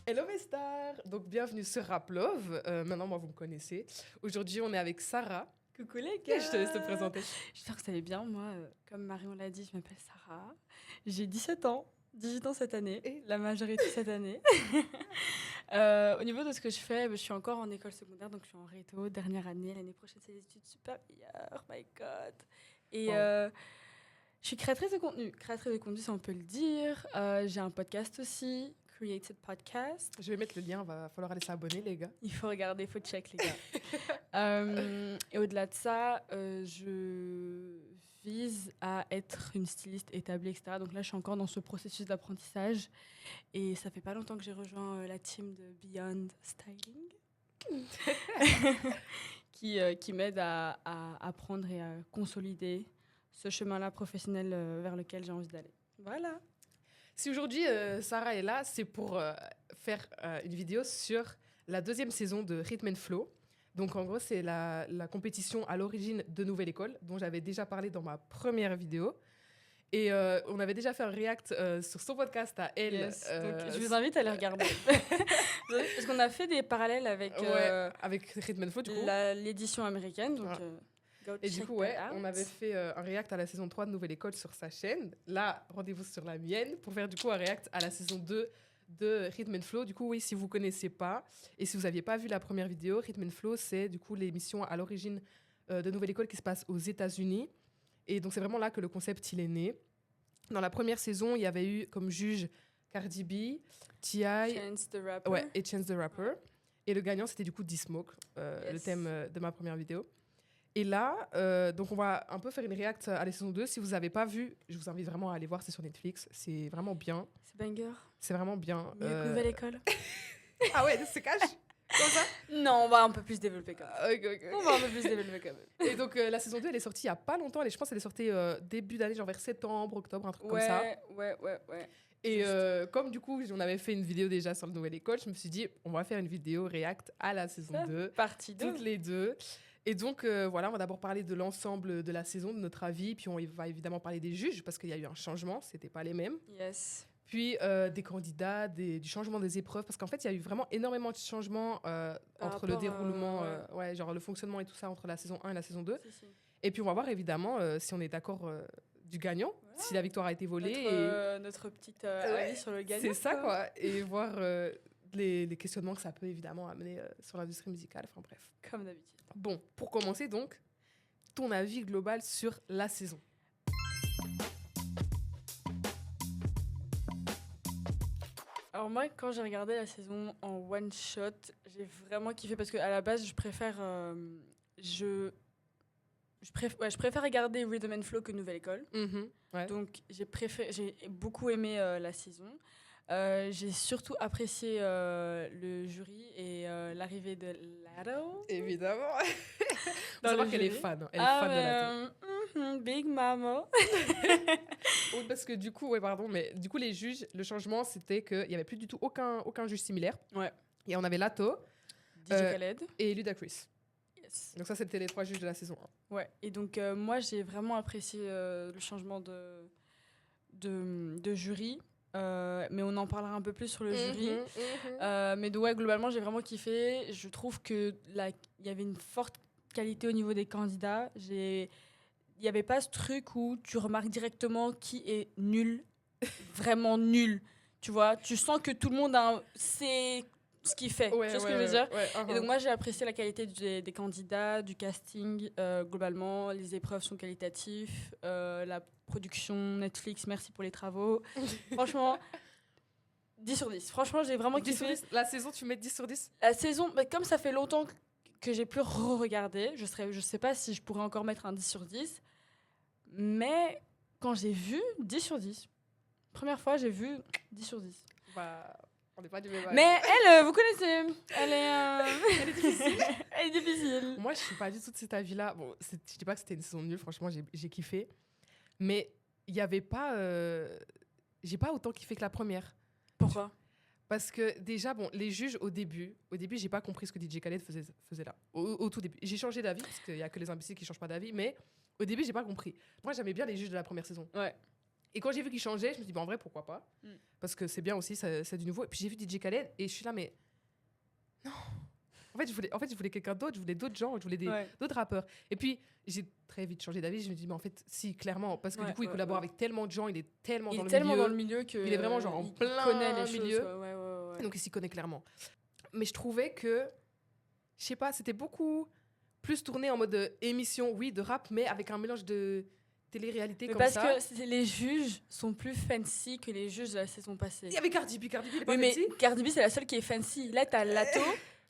Hello mes stars. Donc bienvenue sur Rap Love. Maintenant moi vous me connaissez. Aujourd'hui on est avec Sarah. Coucou les Et gars. je te laisse te présenter. J'espère que vous allez bien. Moi, comme Marion l'a dit, je m'appelle Sarah. J'ai 17 ans. 18 ans cette année. Et La majorité cette année. Au niveau de ce que je fais, je suis encore en école secondaire, donc je suis en réto, dernière année. L'année prochaine, c'est les études supérieures. My God. Et Wow. je suis créatrice de contenu. Créatrice de contenu, ça on peut le dire. J'ai un podcast aussi, Created Podcast. Je vais mettre le lien, va falloir aller s'abonner les gars. Il faut regarder, il faut check les gars. Et au-delà de ça, je vise à être une styliste établie, etc. Donc là, je suis encore dans ce processus d'apprentissage. Et ça fait pas longtemps que j'ai rejoint la team de Beyond Styling, qui m'aide à apprendre et à consolider ce chemin-là professionnel vers lequel j'ai envie d'aller. Voilà. Si aujourd'hui Sarah est là, c'est pour faire une vidéo sur la 2e saison de Rhythm and Flow. Donc en gros c'est la compétition à l'origine de Nouvelle École dont j'avais déjà parlé dans ma première vidéo. Et on avait déjà fait un react sur son podcast à elle. Yes. Donc, je vous invite à les regarder. Parce qu'on a fait des parallèles avec, avec Rhythm and Flow du coup. l'édition américaine. Donc, go Et du check coup, that out. on avait fait un react à la saison 3 de Nouvelle École sur sa chaîne. Là, rendez-vous sur la mienne pour faire du coup un react à la saison 2 de Rhythm and Flow. Du coup, oui, si vous connaissez pas et si vous n'aviez pas vu la première vidéo, Rhythm and Flow, c'est du coup l'émission à l'origine de Nouvelle École qui se passe aux États-Unis. Et donc, c'est vraiment là que le concept il est né. Dans la première saison, il y avait eu comme juge Cardi B, T.I. Chance the Rapper. Ouais, et Chance the Rapper. Et le gagnant, c'était du coup D-Smoke, Yes. le thème de ma première vidéo. Et là, donc on va un peu faire une react à la saison 2. Si vous n'avez pas vu, je vous invite vraiment à aller voir, c'est sur Netflix. C'est vraiment bien. C'est banger. C'est vraiment bien. Mieux que Nouvelle École. Ah ouais, c'est cash comme ça. Non, on va un peu plus développer quand même. Ah, ok. On va un peu plus développer quand même. Et donc la saison 2, elle est sortie il n'y a pas longtemps. Je pense qu'elle est sortie début d'année, genre vers septembre, octobre, un truc comme ça. Ouais. Et comme du coup, on avait fait une vidéo déjà sur la Nouvelle École, je me suis dit, on va faire une vidéo react à la saison 2. Partie 2. Toutes les deux. Et donc, voilà, on va d'abord parler de l'ensemble de la saison, de notre avis. Puis, on va évidemment parler des juges parce qu'il y a eu un changement, c'était pas les mêmes. Yes. Puis, des candidats, du changement des épreuves. Parce qu'en fait, il y a eu vraiment énormément de changements entre le rapport, déroulement, genre le fonctionnement et tout ça entre la saison 1 et la saison 2. Si. Et puis, on va voir évidemment si on est d'accord du gagnant, si la victoire a été volée. Notre petite avis sur le gagnant. C'est ça, quoi. Et voir les questionnements que ça peut évidemment amener sur l'industrie musicale. Enfin, bref. Comme d'habitude. Bon, pour commencer donc, ton avis global sur la saison. Alors moi, quand j'ai regardé la saison en one shot, j'ai vraiment kiffé parce qu'à la base, je préfère regarder Rhythm and Flow que Nouvelle École. Ouais. Donc j'ai beaucoup aimé la saison. J'ai surtout apprécié le jury et l'arrivée de Latto. Évidemment. Dans Faut savoir le qu'elle est jury. fan. Elle est fan de la Big Mama. Oui, parce que du coup, mais du coup, les juges, le changement, c'était qu'il n'y avait plus du tout aucun juge similaire. Ouais. Et on avait Latto DJ Khaled. et Ludacris. Yes. Donc ça, c'était les 3 juges de la saison 1. Ouais. Et donc, moi, j'ai vraiment apprécié le changement de jury. Mais on en parlera un peu plus sur le jury. Mais ouais, globalement, j'ai vraiment kiffé. Je trouve qu'il y avait une forte qualité au niveau des candidats. Il n'y avait pas ce truc où tu remarques directement qui est nul, vraiment nul. Tu vois, tu sens que tout le monde sait ce qu'il fait. Ouais, tu vois ce que je veux dire? Ouais, Et donc moi, j'ai apprécié la qualité des candidats, du casting, globalement. Les épreuves sont qualitatives. La production, Netflix, merci pour les travaux. Franchement, 10 sur 10. Franchement, j'ai vraiment 10 sur kiffé. 10. La saison, tu mets 10 sur 10? La saison, comme ça fait longtemps que j'ai pu re-regarder, je sais pas si je pourrais encore mettre un 10 sur 10. Mais quand j'ai vu, 10 sur 10. Première fois, j'ai vu 10 sur 10. Bah, on n'est pas du même âge. Mais elle, vous connaissez, elle est... Elle est difficile. Elle est difficile. Moi, je suis pas du tout de cet avis-là. Bon, je dis pas que c'était une saison nulle, franchement, j'ai kiffé. Mais il y avait pas... j'ai pas autant kiffé que la première. Pourquoi? Parce que déjà, bon, les juges, au début, j'ai pas compris ce que DJ Khaled faisait là. Au tout début. J'ai changé d'avis, parce qu'il y a que les imbéciles qui changent pas d'avis, mais au début, j'ai pas compris. Moi, j'aimais bien les juges de la première saison. Ouais. Et quand j'ai vu qu'il changeait, je me suis dit, en vrai, pourquoi pas? Parce que c'est bien aussi, c'est du nouveau. Et puis j'ai vu DJ Khaled et je suis là, mais non. En fait, je voulais quelqu'un d'autre, je voulais d'autres gens, je voulais d'autres rappeurs. Et puis, j'ai très vite changé d'avis. Je me dis, mais en fait, si, clairement. Parce que du coup, il collabore avec tellement de gens, il est tellement dans le milieu qu'il est vraiment genre en plein connaît les milieu. Choses, Donc, il s'y connaît clairement. Mais je trouvais que, je sais pas, c'était beaucoup plus tourné en mode émission, oui, de rap, mais avec un mélange de télé-réalité comme ça. Parce que les juges sont plus fancy que les juges de la saison passée. Il y avait Cardi B, il est pas mais fancy. Cardi B, c'est la seule qui est fancy. Là, t'as Lato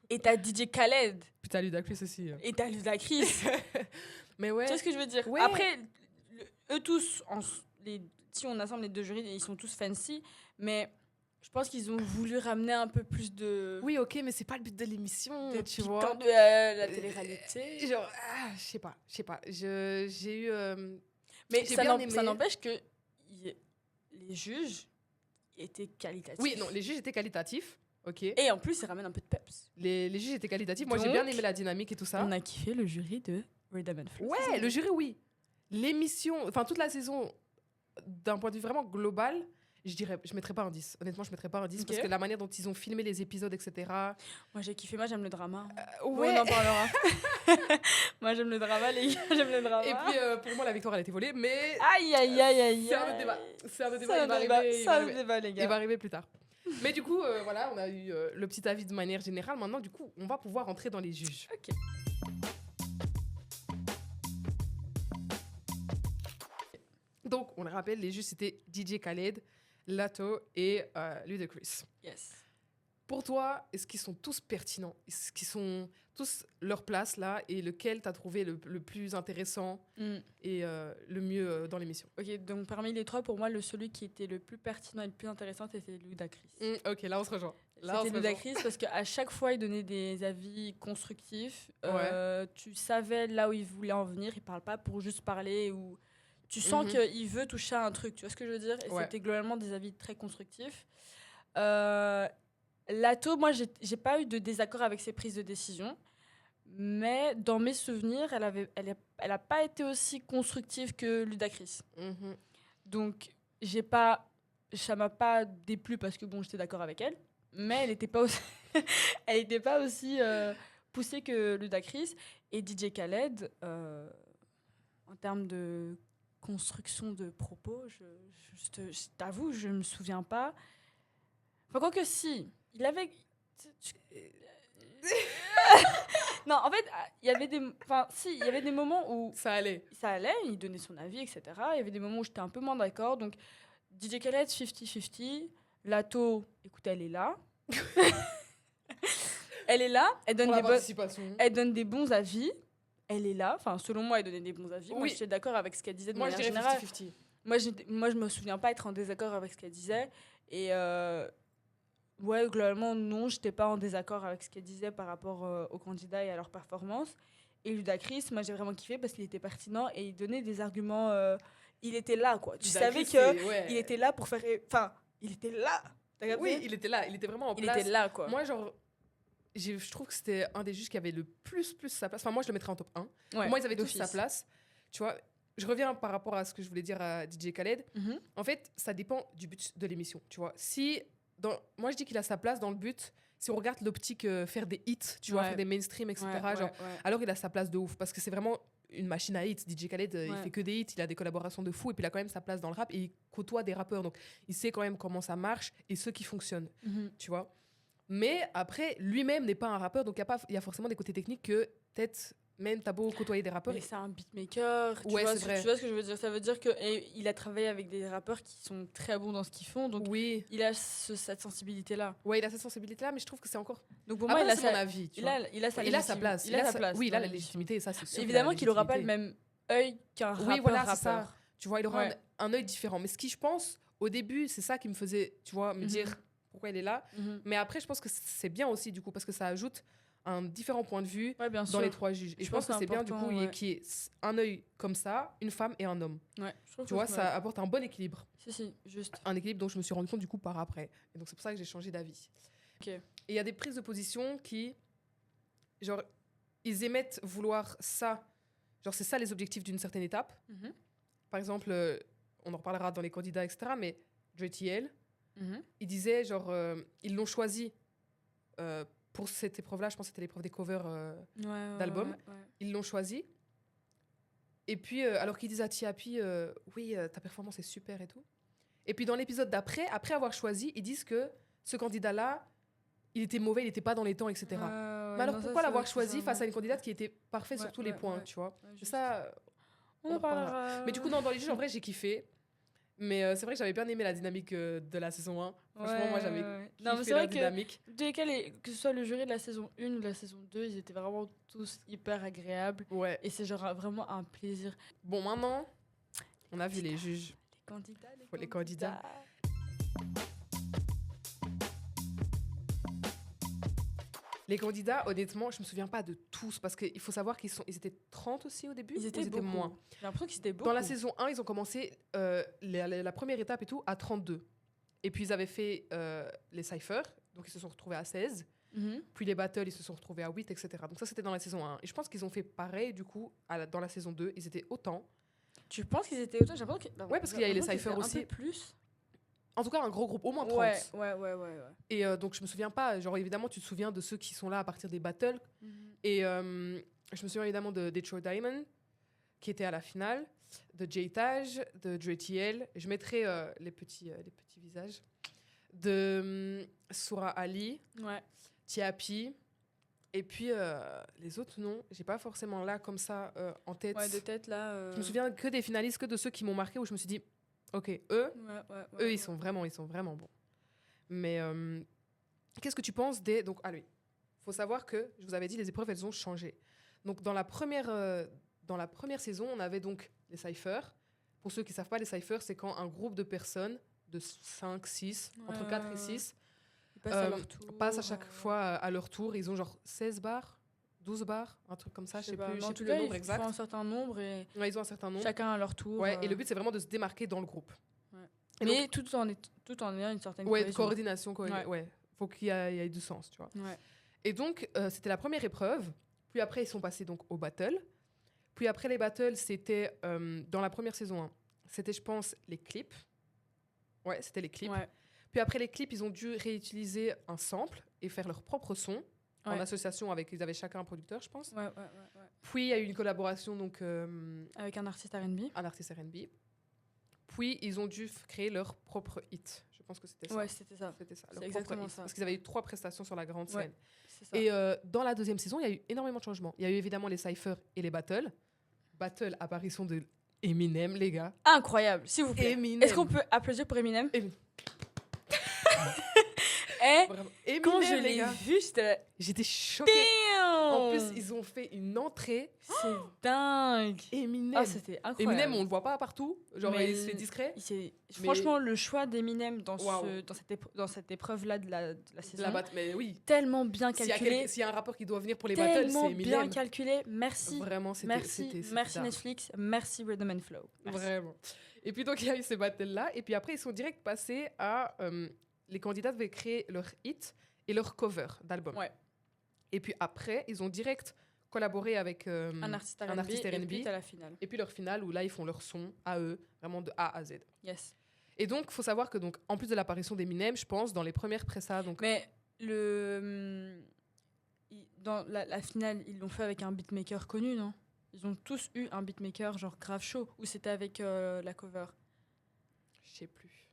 et t'as DJ Khaled. Puis t'as Ludacris aussi. Et t'as Ludacris. Mais ouais. Tu vois ce que je veux dire? Ouais. Après, eux tous, si on assemble les deux jurys, ils sont tous fancy, mais je pense qu'ils ont voulu ramener un peu plus de... Oui, ok, mais c'est pas le but de l'émission, tu vois. De la télé-réalité. Genre, je sais pas. J'ai eu... mais ça n'empêche que les juges étaient qualitatifs. Oui, non, les juges étaient qualitatifs, ok. Et en plus, ils ramènent un peu de peps. Les juges étaient qualitatifs. Moi, Donc, j'ai bien aimé la dynamique et tout ça. On a kiffé le jury de Rhythm and Flow. Ouais, le jury, oui. L'émission, enfin, toute la saison, d'un point de vue vraiment global, je mettrais pas un 10. Honnêtement, je mettrais pas un 10 parce que la manière dont ils ont filmé les épisodes, etc. Moi, j'ai kiffé. Moi, j'aime le drama. Ouais. On en parlera. Moi, j'aime le drama, les gars. J'aime le drama. Et puis, pour moi, la victoire, elle a été volée, mais... Aïe. C'est un autre débat. Les gars. Il va arriver plus tard. Mais du coup, voilà, on a eu le petit avis de manière générale. Maintenant, du coup, on va pouvoir entrer dans les juges. Ok. Donc, on le rappelle, les juges, c'était DJ Khaled, Lato et Ludacris. Yes. Pour toi, est-ce qu'ils sont tous pertinents? Est-ce qu'ils sont tous leur place là? Et lequel t'as trouvé le plus intéressant et le mieux dans l'émission? Ok, donc parmi les trois, pour moi, celui qui était le plus pertinent et le plus intéressant, c'était Ludacris. Ok, là on se rejoint. C'était Ludacris parce qu'à chaque fois, il donnait des avis constructifs. Tu savais là où il voulait en venir. Il parle pas pour juste parler ou... Tu sens qu'il veut toucher à un truc, tu vois ce que je veux dire? Et c'était globalement des avis très constructifs. Lato, moi, j'ai pas eu de désaccord avec ses prises de décision, mais dans mes souvenirs, elle a pas été aussi constructive que Ludacris. Donc, ça m'a pas déplu parce que bon, j'étais d'accord avec elle, mais elle était pas aussi, elle était pas aussi poussée que Ludacris. Et DJ Khaled, en termes de construction de propos, je t'avoue, je me souviens pas. Enfin, quoi que si, il avait... Non, en fait, il y avait des moments où... Ça allait, il donnait son avis, etc. Il y avait des moments où j'étais un peu moins d'accord. Donc, DJ Khaled, 50-50. Lato, écoute, elle est là. Elle est là, elle donne des bons avis. Elle est là, enfin selon moi elle donnait des bons avis. Oui. Moi j'étais d'accord avec ce qu'elle disait de manière générale. 50-50. Moi je me souviens pas être en désaccord avec ce qu'elle disait et ouais globalement non, j'étais pas en désaccord avec ce qu'elle disait par rapport aux candidats et à leur performance. Et Ludacris, moi j'ai vraiment kiffé parce qu'il était pertinent et il donnait des arguments. Il était là quoi. Tu savais que il était là pour faire. Enfin il était là. Oui, il était là, il était vraiment en place. Il était là quoi. Moi genre je trouve que c'était un des juges qui avait le plus sa place. Enfin, moi, je le mettrais en top 1. Pour moi, ils avaient tous sa place. Tu vois, je reviens par rapport à ce que je voulais dire à DJ Khaled. En fait, ça dépend du but de l'émission. Tu vois, moi, je dis qu'il a sa place dans le but. Si on regarde l'optique faire des hits, tu vois, faire des mainstream, etc. Alors, il a sa place de ouf. Parce que c'est vraiment une machine à hits. DJ Khaled, il fait que des hits. Il a des collaborations de fou. Et puis, il a quand même sa place dans le rap. Et il côtoie des rappeurs. Donc, il sait quand même comment ça marche et ceux qui fonctionnent. Tu vois. Mais après, lui-même n'est pas un rappeur, donc il y a forcément des côtés techniques que peut-être même t'as beau côtoyer des rappeurs. Mais c'est un beatmaker, tu vois ce que je veux dire. Ça veut dire qu'il a travaillé avec des rappeurs qui sont très bons dans ce qu'ils font, donc il a cette sensibilité-là. Ouais, il a cette sensibilité-là, mais je trouve que c'est encore... Donc pour moi, il a mon avis. Il a sa place. Il a sa place. Oui, il a la légitimité, et ça, c'est sûr. Évidemment qu'il n'aura pas le même œil qu'un rappeur. Oui, voilà, c'est ça. Tu vois, il aura un œil différent. Mais ce qui, je pense, au début, c'est ça qui me faisait, tu vois, me dire... pourquoi elle est là. Mais après, je pense que c'est bien aussi, du coup, parce que ça ajoute un différent point de vue dans les trois juges. Et je pense que c'est bien, du coup, qu'il y ait un œil comme ça, une femme et un homme. Tu vois, ça apporte un bon équilibre. Si, juste. Un équilibre dont je me suis rendu compte, du coup, par après. Et donc, c'est pour ça que j'ai changé d'avis. Et il y a des prises de position qui, genre, ils émettent vouloir ça. Genre, c'est ça les objectifs d'une certaine étape. Par exemple... on en reparlera dans les candidats, etc. Mais JTL, Mhm. il disait, genre, ils l'ont choisi pour cette épreuve-là. Je pense que c'était l'épreuve des covers d'albums. Ouais. Ils l'ont choisi. Et puis, alors qu'ils disent à Tiapi, oui, ta performance est super et tout. Et puis, dans l'épisode d'après, après avoir choisi, ils disent que ce candidat-là, il était mauvais, il n'était pas dans les temps, etc. Mais alors, pourquoi l'avoir choisi face à une candidate qui était parfaite sur tous les points, tu vois? Ouais, C'est ça, on en parlera. mais du coup, non, dans les juges, en vrai, j'ai kiffé. Mais c'est vrai que j'avais bien aimé la dynamique de la saison 1. Franchement, moi, j'avais kiffé Non, mais c'est la vrai dynamique. que ce soit le jury de la saison 1 ou de la saison 2, ils étaient vraiment tous hyper agréables. Ouais. Et c'est genre vraiment un plaisir. Bon, maintenant, on a vu les juges. Les candidats. Les candidats, honnêtement, je me souviens pas de tous parce qu'il faut savoir ils étaient 30 aussi au début. Ils étaient ou moins. J'ai l'impression qu'ils étaient beaucoup. Dans la saison 1, ils ont commencé la première étape et tout à 32. Et puis ils avaient fait les cyphers, donc ils se sont retrouvés à 16. Mhm. Puis les battles, ils se sont retrouvés à 8, etc. Donc ça, c'était dans la saison 1. Et je pense qu'ils ont fait pareil, du coup, dans la saison 2. Ils étaient autant. Tu penses qu'ils étaient autant? J'ai l'impression Ouais, parce qu'il y a eu les cyphers aussi. Un peu plus. En tout cas, un gros groupe, au moins 30. Ouais. Et donc, je me souviens pas. Genre, évidemment, tu te souviens de ceux qui sont là à partir des battles. Mhm. Et je me souviens évidemment de Detroit Diamond, qui était à la finale, de J-Taj, de JTL. Je mettrai les petits visages. De Soura Ali, Ouais. Tiapi. Et puis, les autres, non. J'ai pas forcément là, comme ça, en tête. Ouais, de tête, là. Je me souviens que des finalistes, que de ceux qui m'ont marqué, où je me suis dit, OK, eux, ils sont vraiment bons. Mais qu'est-ce que tu penses des... Donc, allez, il faut savoir que, je vous avais dit, les épreuves, elles ont changé. Donc, dans la première saison, on avait donc les cyphers. Pour ceux qui ne savent pas, les cyphers, c'est quand un groupe de personnes, de 5, 6, entre 4 et 6, passent à chaque fois à leur tour. Ils ont genre 16 bars, 12 bars, un truc comme ça, je sais plus, en sais tout plus cas, le nombre ils exact. font un certain nombre et Ouais, ils ont un certain nombre. chacun à leur tour. Ouais, et le but, c'est vraiment de se démarquer dans le groupe. Et mais tout en ayant une certaine coordination. Ouais. Faut qu'il y ait du sens, tu vois. Ouais. Et donc, c'était la première épreuve. Puis après, ils sont passés donc au battle. Puis après les battles, c'était dans la première saison 1. C'était, je pense, les clips. Ouais, c'était les clips. Ouais. Puis après les clips, ils ont dû réutiliser un sample et faire leur propre son en association avec... Ils avaient chacun un producteur, je pense. Ouais. Puis il y a eu une collaboration donc, avec un artiste R&B. Un artiste R&B. Puis ils ont dû créer leur propre hit. Je pense que c'était ça. Ouais, c'était ça. Leur exactement propre hit. ça. Parce qu'ils avaient eu 3 prestations sur la grande scène. C'est ça. Et dans la deuxième saison, il y a eu énormément de changements. Il y a eu évidemment les cyphers et les battles. Battle, apparition de Eminem, les gars. Incroyable, s'il vous plaît. Eminem. Est-ce qu'on peut applaudir pour Eminem? Eminem, quand je les l'ai gars. vu, j'étais choquée. Damn! En plus, ils ont fait une entrée. C'est dingue. Eminem. Ah, c'était incroyable. Eminem, on le voit pas partout. Genre, Mais il se fait discret. Franchement, le choix d'Eminem dans cette épreuve-là de la saison, mais oui. tellement bien calculé. S'il y a un rapport qui doit venir pour les battles, c'est Eminem. Bien calculé. Merci. Vraiment, merci Netflix. Merci Rhythm and Flow. Merci. Vraiment. Et puis, donc, il y a eu ces battles-là. Et puis après, ils sont direct passés à... les candidats devaient créer leur hit et leur cover d'album. Ouais. Et puis après, ils ont direct collaboré avec un artiste R&B. Et puis à la finale. Et puis leur finale, où là, ils font leur son à eux, vraiment de A à Z. Yes. Et donc, il faut savoir que, donc, en plus de l'apparition d'Eminem, je pense, dans les premières prestas... Donc... Mais dans la finale, ils l'ont fait avec un beatmaker connu, non? Ils ont tous eu un beatmaker genre grave chaud, ou c'était avec la cover? Je sais plus.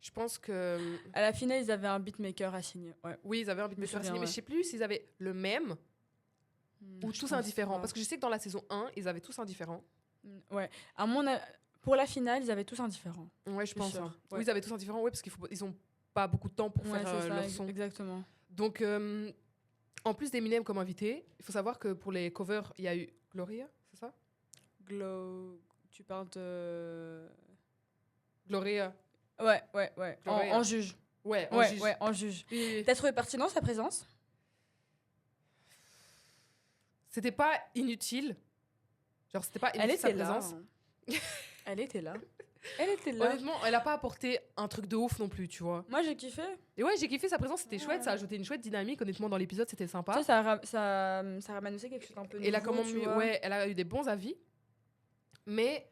Je pense que... À la finale, ils avaient un beatmaker assigné. Ouais. Oui, ils avaient un beatmaker assigné, mais je sais plus s'ils avaient le même ou tous indifférents. Parce que je sais que dans la saison 1, ils avaient tous un différent. Ouais. Pour la finale, ils avaient tous un différent. Ouais, je pense. Hein. Ouais. Oui, ils avaient tous un différent, parce qu'ils ont pas beaucoup de temps pour faire leur son. Exactement. Donc, en plus d'Eminem comme invité, il faut savoir que pour les covers, il y a eu Gloria, c'est ça? Tu parles de... Gloria. Ouais. En juge. Ouais, en juge. Oui. T'as trouvé pertinent sa présence? C'était pas inutile. Genre, c'était pas inutile sa présence. Elle était là. Elle était là. Honnêtement, elle a pas apporté un truc de ouf non plus, tu vois. Moi, j'ai kiffé. Et ouais, j'ai kiffé sa présence, c'était chouette. Ça a ajouté une chouette dynamique, honnêtement, dans l'épisode, c'était sympa. Tu sais, ça ramène aussi quelque chose d'un peu nouveau. Elle a eu des bons avis. Mais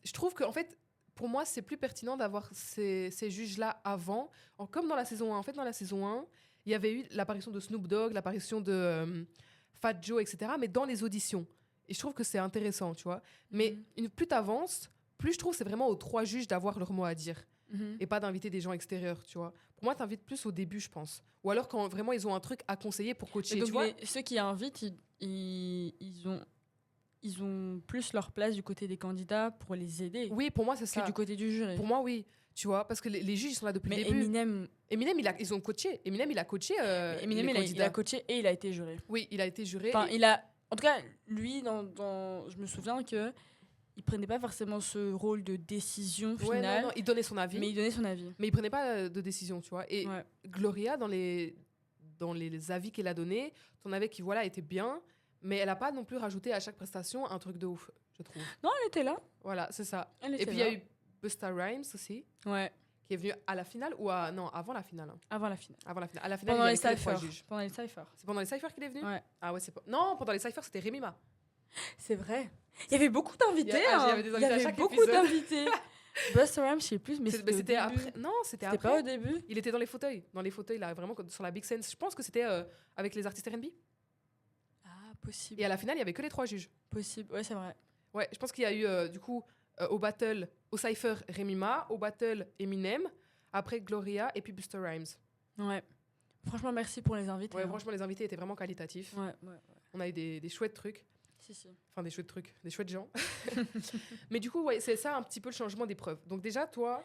je trouve qu'en fait, pour moi, c'est plus pertinent d'avoir ces juges-là avant. Comme dans la saison 1. En fait, dans la saison 1, il y avait eu l'apparition de Snoop Dogg, l'apparition de Fat Joe, etc. Mais dans les auditions. Et je trouve que c'est intéressant, tu vois. Mais plus t'avances, plus je trouve que c'est vraiment aux 3 juges d'avoir leur mot à dire. Et pas d'inviter des gens extérieurs, tu vois. Pour moi, t'invites plus au début, je pense. Ou alors quand vraiment ils ont un truc à conseiller pour coacher, donc tu vois. ceux qui invitent, ils ont plus leur place du côté des candidats pour les aider Oui, pour moi, c'est ça. que du côté du jury. Pour moi, oui. Tu vois, parce que les juges, ils sont là depuis le début. Eminem, ils ont coaché. Eminem, il a coaché Eminem il a coaché et il a été juré. Oui, il a été juré. Enfin, en tout cas, lui, je me souviens que il prenait pas forcément ce rôle de décision finale. Non, il donnait son avis. Mais il donnait son avis. Mais il prenait pas de décision, tu vois. Et Gloria, dans les avis qu'elle a donnés, ton avis qui, voilà, était bien, mais elle a pas non plus rajouté à chaque prestation un truc de ouf, je trouve. Non, elle était là. Voilà, c'est ça. Et puis, il y a eu Busta Rhymes aussi. Ouais. Qui est venu à la finale ou non, avant la finale. Avant la finale. Avant la finale. À la finale, pendant il y avait 3 juges. Pendant les cyphers. C'est pendant les cyphers qu'il est venu? Ouais. Ah ouais, non, pendant les cyphers, c'était Remima. C'est vrai. Il y avait beaucoup d'invités. Il y avait beaucoup d'invités. Busta Rhymes, je sais plus, mais c'était après. Non, c'était après. C'était pas au début. Il était dans les fauteuils. Dans les fauteuils, là, vraiment sur la big scène. Je pense que c'était avec les artistes R&B. Ah, possible. Et à la finale, il y avait que les 3 juges. Possible, ouais, c'est vrai. Ouais, je pense qu'il y a eu, du coup, au battle, au cypher, Remima, au battle, Eminem, après Gloria et puis Busta Rhymes. Ouais. Franchement, merci pour les invités. Ouais, franchement, les invités étaient vraiment qualitatifs. Ouais. On a eu des chouettes trucs. Si. Enfin, des chouettes trucs, des chouettes gens. Mais du coup, ouais, c'est ça un petit peu le changement d'épreuve. Donc déjà, toi,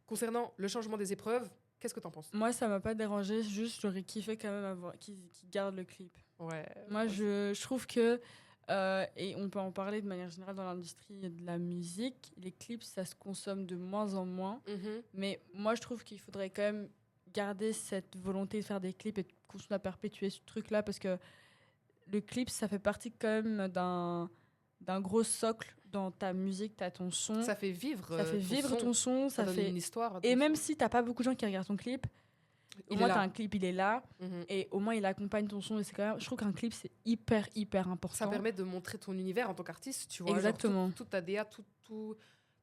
concernant le changement des épreuves, qu'est-ce que t'en penses? Moi, ça m'a pas dérangé, juste j'aurais kiffé quand même avoir qu'ils gardent le clip. Ouais. Moi, je trouve que, et on peut en parler de manière générale dans l'industrie de la musique, les clips, ça se consomme de moins en moins. Mais moi, je trouve qu'il faudrait quand même garder cette volonté de faire des clips et de continuer à perpétuer ce truc-là, parce que le clip, ça fait partie quand même d'un gros socle dans ta musique, t'as ton son. Ça fait vivre. Ça fait vivre ton son. Ça donne une histoire. Et même si t'as pas beaucoup de gens qui regardent ton clip, au moins t'as un clip, il est là. Et au moins il accompagne ton son. Et c'est quand même, je trouve qu'un clip, c'est hyper important. Ça permet de montrer ton univers en tant qu'artiste, tu vois. Exactement. Toute ta DA,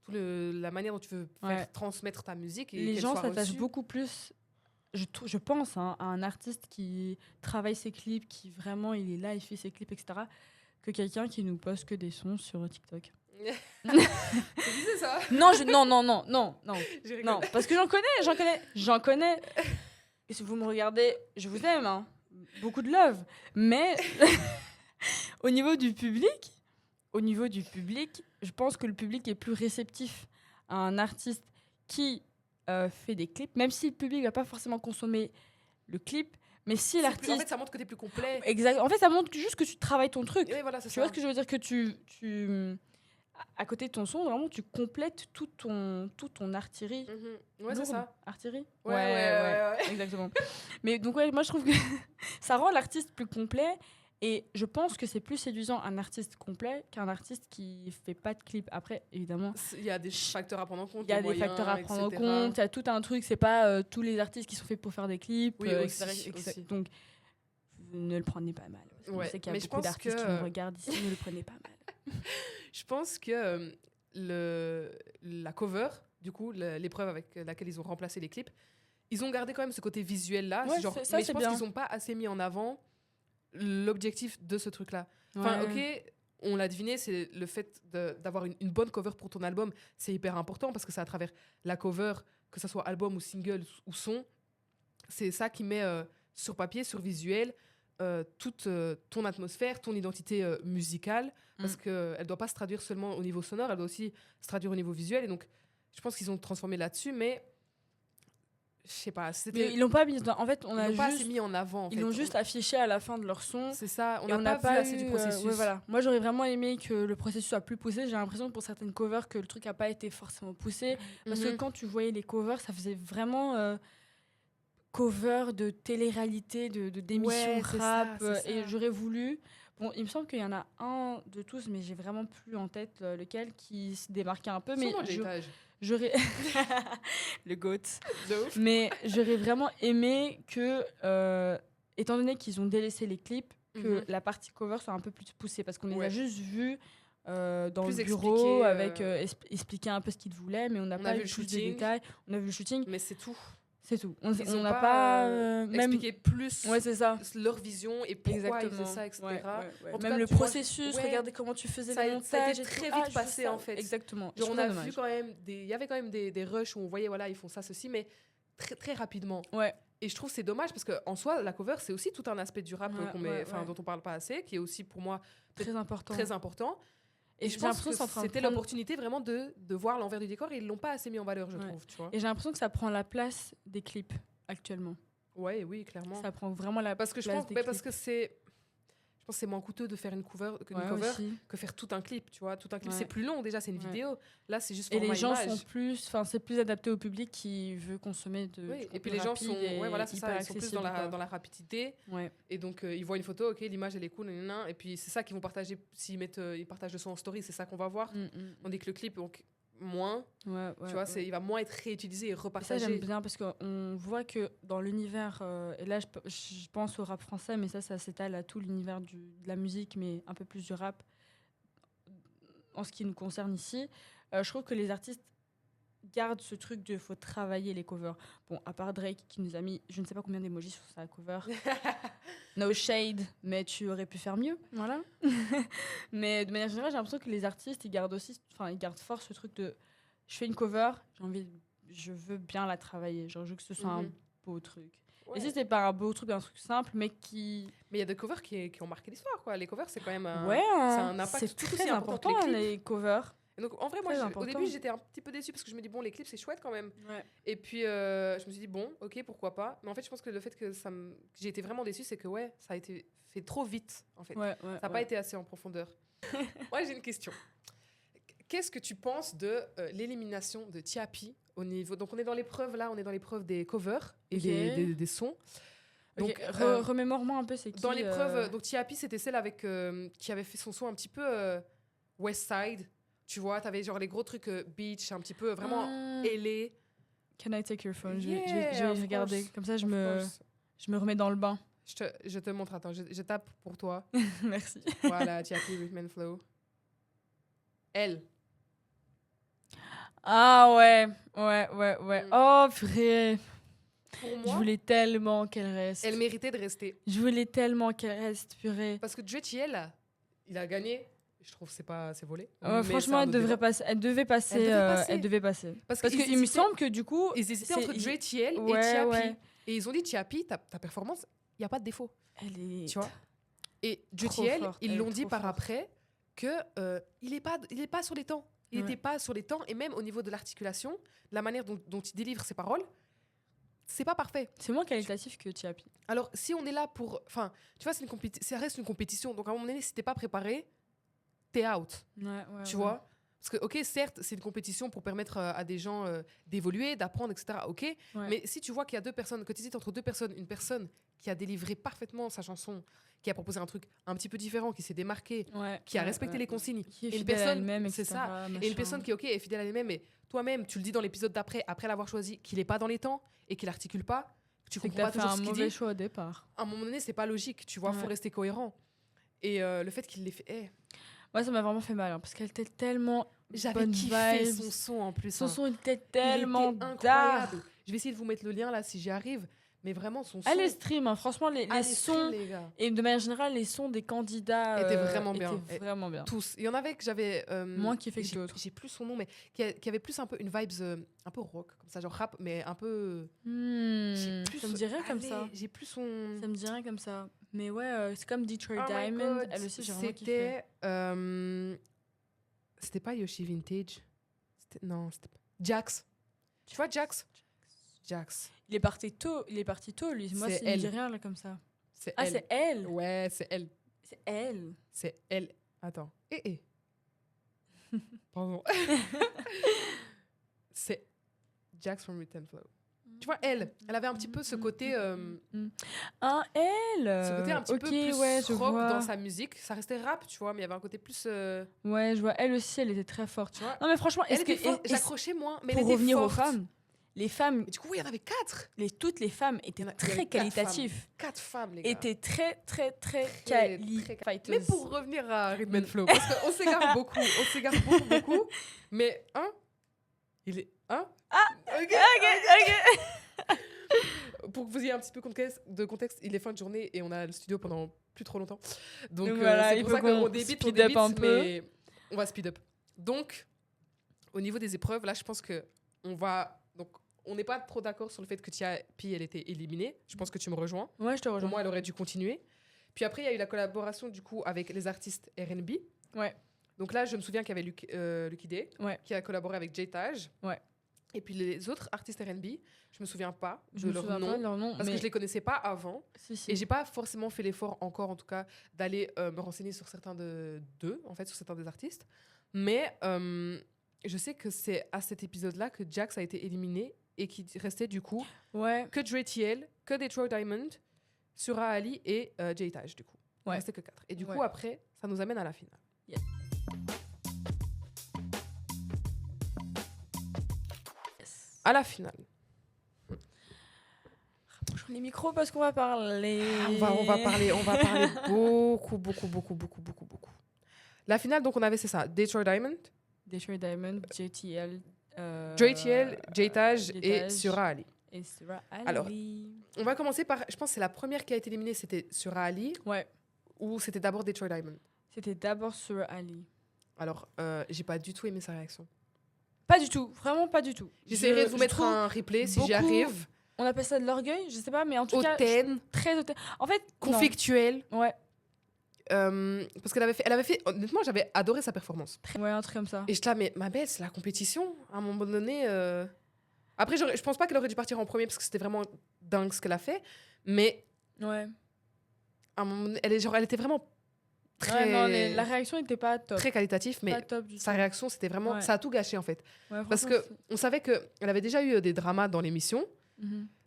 la manière dont tu veux faire transmettre ta musique. Et les gens s'attachent beaucoup plus, je pense, à un artiste qui travaille ses clips, qui vraiment il est là, il fait ses clips, etc., que quelqu'un qui nous poste que des sons sur TikTok. Tu disais ça? Non, non, parce que j'en connais. Et si vous me regardez, je vous aime, hein. Beaucoup de love. Mais au niveau du public, je pense que le public est plus réceptif à un artiste qui fait des clips, même si le public va pas forcément consommer le clip. Mais si l'artiste... En fait, ça montre que tu es plus complet. Exact. En fait, ça montre juste que tu travailles ton truc. Oui, voilà, c'est tu ça. vois ce que je veux dire? Que tu à côté de ton son, vraiment, tu complètes tout ton artillerie. Ouais, c'est ça. Artillerie? Ouais. Exactement. Mais donc, ouais, moi, je trouve que ça rend l'artiste plus complet. Et je pense que c'est plus séduisant un artiste complet qu'un artiste qui fait pas de clip. Après, évidemment, il y a des facteurs à prendre en compte. Il y a des facteurs à prendre en compte. Il y a tout un truc. C'est pas tous les artistes qui sont faits pour faire des clips. Oui, aussi. Donc, ne le prenez pas mal. Ouais. Je sais qu'il y a beaucoup d'artistes qui me regardent ici. Ne le prenez pas mal. Je pense que la cover, du coup, l'épreuve avec laquelle ils ont remplacé les clips, ils ont gardé quand même ce côté visuel-là. Ouais, mais je pense qu'ils n'ont pas assez mis en avant l'objectif de ce truc-là. Enfin, ok, on l'a deviné, c'est le fait d'avoir une bonne cover pour ton album, c'est hyper important parce que c'est à travers la cover, que ce soit album ou single ou son, c'est ça qui met sur papier, sur visuel, toute ton atmosphère, ton identité musicale, parce qu'elle ne doit pas se traduire seulement au niveau sonore, elle doit aussi se traduire au niveau visuel. Et donc, je pense qu'ils ont transformé là-dessus, mais je sais pas. Mais ils l'ont pas mis. En fait, ils l'ont pas assez mis en avant. Ils l'ont juste affiché à la fin de leur son. C'est ça. On n'a pas vu assez du processus. Voilà. Moi, j'aurais vraiment aimé que le processus soit plus poussé. J'ai l'impression pour certaines covers que le truc n'a pas été forcément poussé, parce que quand tu voyais les covers, ça faisait vraiment cover de télé-réalité, d'émissions rap. C'est ça. Et j'aurais voulu. Bon, il me semble qu'il y en a un de tous, mais j'ai vraiment plus en tête lequel qui se démarquait un peu. Mais j'aurais le GOAT. Mais j'aurais vraiment aimé que, étant donné qu'ils ont délaissé les clips, que la partie cover soit un peu plus poussée, parce qu'on les a juste vus dans Plus le bureau, expliqué, avec expliquer un peu ce qu'il voulait, mais on n'a on pas a vu eu le plus de shooting. détails. On a vu le shooting, Mais c'est tout. c'est tout. Ils On ont n'a pas même. expliqué plus Ouais, c'est ça. leur vision et pourquoi ils faisaient ça, etc. Ouais, ouais. En tout Même cas, le tu vois, processus, ouais, regardez comment tu faisais ça le a montage. été et très tout. vite Je veux passé, ça. en fait. Exactement. Je Genre, on trouve ça a vu dommage. quand même il y avait quand même des rushs où on voyait, voilà, ils font ça, ceci, mais très, très rapidement. Ouais. Et je trouve que c'est dommage parce qu'en soi, la cover, c'est aussi tout un aspect du rap Ouais. dont on parle pas assez, qui est aussi pour moi Très important. très important. Et je j'ai pense l'impression que que c'est en train de c'était prendre- l'opportunité vraiment de voir l'envers du décor et ils l'ont pas assez mis en valeur, je Ouais. trouve, tu vois. Et j'ai l'impression que ça prend la place des clips actuellement. Ouais, oui, clairement. Ça prend vraiment la Parce que je place pense, des parce clips. que je pense que c'est moins coûteux de faire une cover, Ouais, aussi. que faire tout un clip, tu vois. Tout un clip, Ouais. c'est plus long déjà, c'est une Ouais. vidéo. Là, c'est juste Et format les gens image. sont plus, enfin c'est plus adapté au public qui veut consommer de. Oui, du et puis contenu les gens rapide sont, et ouais, voilà, c'est ça, hyper ils sont plus accessible, quoi. dans la rapidité. Ouais. Et donc, ils voient une photo, ok, l'image, elle est cool, et puis c'est ça qu'ils vont partager. S'ils mettent, ils partagent le son en story, c'est ça qu'on va voir. Tandis que le clip, donc, moins, Ouais, tu vois, il va moins être réutilisé et Et ça, repartagé. j'aime bien parce qu'on voit que dans l'univers, et là je pense au rap français, mais ça s'étale à tout l'univers de la musique, mais un peu plus du rap en ce qui nous concerne ici. Je trouve que les artistes gardent ce truc de faut travailler les covers. Bon, à part Drake qui nous a mis je ne sais pas combien d'emojis sur sa cover. No shade, mais tu aurais pu faire mieux, voilà. Mais de manière générale, j'ai l'impression que les artistes, ils gardent fort ce truc de je fais une cover, je veux bien la travailler, genre je veux que ce soit un beau truc. Ouais. Et si c'est pas un beau truc, un truc simple, mais qui... Mais il y a des covers qui ont marqué l'histoire, quoi. Les covers, c'est quand même ça a un impact c'est tout très aussi important important, que les clips. les covers. Et donc, en vrai, moi, Très au important. début, j'étais un petit peu déçue parce que je me dis, bon, les clips, c'est chouette quand même. Ouais. Et puis, je me suis dit, bon, ok, pourquoi pas. Mais en fait, je pense que le fait que que j'ai été vraiment déçue, c'est que, ouais, ça a été fait trop vite, en fait. Ouais, Ça n'a pas été assez en profondeur. Moi, j'ai une question. Qu'est-ce que tu penses de l'élimination de Tiapi au niveau... Donc, on est dans l'épreuve, là, on est dans l'épreuve des covers et Ok. des sons. Donc, Donc, remémore-moi un peu, c'est qui dans l'épreuve, donc Tiapi, c'était celle avec qui avait fait son son un petit peu West Side. Tu vois, t'avais genre les gros trucs beach, un petit peu vraiment ailé. Can I take your phone? Yeah, Je vais of regarder. course, Comme ça, of course. je me remets dans le bain. Je te montre, attends, je tape pour toi. Merci. Voilà, Tiapi, Rhythm and Flow. Elle. Ah ouais. Oh, purée. Pour Je moi, voulais tellement qu'elle reste. elle méritait de rester. Je voulais tellement qu'elle reste, purée. Parce que Drettiel, il a gagné. Je trouve que c'est volé. Ouais, Mais franchement, c'est un autre débat. Elle devait passer. Elle devait passer. Parce qu'ils qu'il me hésitaient- semble que du coup. Ils hésitaient entre Drettiel et Ouais, Tiapi. ouais. Et ils ont dit, Tiapi, ta performance, il n'y a pas de défaut. Elle est. Tu vois. Et Trop Drettiel, forte, ils elle l'ont est dit trop par forte. après que il est pas sur les temps. Il Ouais. n'était pas sur les temps et même au niveau de l'articulation, la manière dont il délivre ses paroles, c'est pas parfait. C'est moins qualitatif que Tiapi. Alors si on est là pour, enfin, tu vois, ça reste une compétition. Donc à un moment donné, si t'es pas préparé, t'es out. Ouais, Tu vois. Parce que, ok, certes, c'est une compétition pour permettre à des gens d'évoluer, d'apprendre, etc. Ok. Ouais. Mais si tu vois qu'il y a deux personnes, que tu hésites entre deux personnes, une personne qui a délivré parfaitement sa chanson, qui a proposé un truc un petit peu différent, qui s'est démarqué, Ouais, qui a respecté les consignes, Qui est et une fidèle à personne, elle-même, c'est etc., ça, et machin. une personne qui, ok, est fidèle à elle-même, mais toi-même, tu le dis dans l'épisode d'après, après l'avoir choisi, qu'il n'est pas dans les temps et qu'il articule pas, tu C'est que comprends pas t'as fait toujours un ce qu'il mauvais dit. choix au départ. À un moment donné, c'est pas logique, tu vois, faut Ouais. rester cohérent. Et le fait qu'il l'ait fait, Moi, ça m'a vraiment fait mal, hein, parce qu'elle était tellement j'avais bonne kiffé vibes. son son en plus. Son hein. son était Il tellement était d'art. incroyable. Je vais essayer de vous mettre le lien là si j'y arrive, mais vraiment son son. Allez stream, hein, franchement, les allez, sons, stream, les gars. et de manière générale, les sons des candidats Étaient vraiment bien. étaient vraiment bien. Tous. Il y en avait que j'avais. Moins kiffé que d'autres. J'ai plus son nom, mais qui avait plus un peu une vibes un peu rock, comme ça, genre rap, mais un peu. J'ai plus Ça me dirait comme allez, ça. J'ai plus son. Ça me dirait comme ça. Mais ouais, c'est comme Detroit Oh my Diamond. God, Elle aussi, j'ai vraiment kiffé. C'était pas Yoshi Vintage. Non, c'était pas. Jax. Tu vois Jax? Jax. Il est parti tôt, lui. Moi, C'est ça me elle. dit rien là, comme ça. C'est Ah, elle. c'est elle. Ouais, c'est elle. C'est elle. C'est elle. Attends. Pardon. C'est Jax from Return Flow. Tu vois, elle avait un petit peu ce côté, Ah, elle. ce côté un petit ok, peu plus ouais, je rock vois. dans sa musique. Ça restait rap, tu vois, mais il y avait un côté plus. Ouais, je vois. Elle aussi, elle était très forte. Tu vois, Non, mais franchement, elle est-ce que était forte. est-ce- J'accrochais moins, mais pour elle était revenir aux forte. femmes, les femmes, Et du coup, oui, il y en avait 4. toutes les femmes étaient Il y très avait qualitatives. 4 femmes, les gars. Étaient très Très qualitatives. Mais pour revenir à Rhythm and Flow, parce qu'on s'égare beaucoup. Mais il est Ok. Pour que vous ayez un petit peu de contexte, il est fin de journée et on a le studio pendant plus trop longtemps. Donc voilà, c'est il pour faut ça qu'on qu'on débite, speed up un peu. mais on va speed up. Donc, au niveau des épreuves, là, je pense que on n'est pas trop d'accord sur le fait que Tia P, elle était éliminée. Je pense que tu me rejoins. Ouais, je te Pour rejoins. moi, elle aurait dû continuer. Puis après, il y a eu la collaboration du coup avec les artistes R&B. Ouais. Donc là, je me souviens qu'il y avait Lucky Day qui a collaboré avec J-Taj. Ouais. Et puis les autres artistes R&B, je me souviens pas Je me souviens pas de leur nom, parce que je les connaissais pas avant. Si. Et j'ai pas forcément fait l'effort encore, en tout cas, d'aller me renseigner sur certains d'eux, en fait, sur certains des artistes. Mais je sais que c'est à cet épisode-là que Jax a été éliminé et qu'il restait du coup que Dre TL, que Detroit Diamond, Surah Ali et J-Taj, du coup. Il restait que 4. Et du coup, après, ça nous amène à la finale. Yes. À la finale. Rapprochons les micros parce qu'on va parler. On va parler beaucoup. La finale, donc on avait, c'est ça, Detroit Diamond, JTL, Dre TL, J-Taj et Surah Ali. Et Surah Ali. Alors, on va commencer par, je pense que c'est la première qui a été éliminée, c'était Surah Ali. Ouais. Ou c'était d'abord Detroit Diamond? C'était d'abord Surah Ali. Alors, j'ai pas du tout aimé sa réaction. Pas du tout, vraiment pas du tout. J'essaierai de vous mettre un replay si j'y arrive. On appelle ça de l'orgueil, je sais pas, mais en tout cas, très hautaine. En fait, conflictuel. Ouais. Parce qu'elle avait fait, honnêtement, j'avais adoré sa performance. Ouais, un truc comme ça. Et je te la mais ma belle, c'est la compétition. À un moment donné. Après, je pense pas qu'elle aurait dû partir en premier parce que c'était vraiment dingue ce qu'elle a fait. Mais. Ouais. À un moment donné, elle était vraiment très. Ouais, non, la réaction n'était pas top. Très qualitatif, mais sa réaction, c'était vraiment. Ouais. Ça a tout gâché en fait. Ouais, parce qu'on savait qu'elle avait déjà eu des dramas dans l'émission.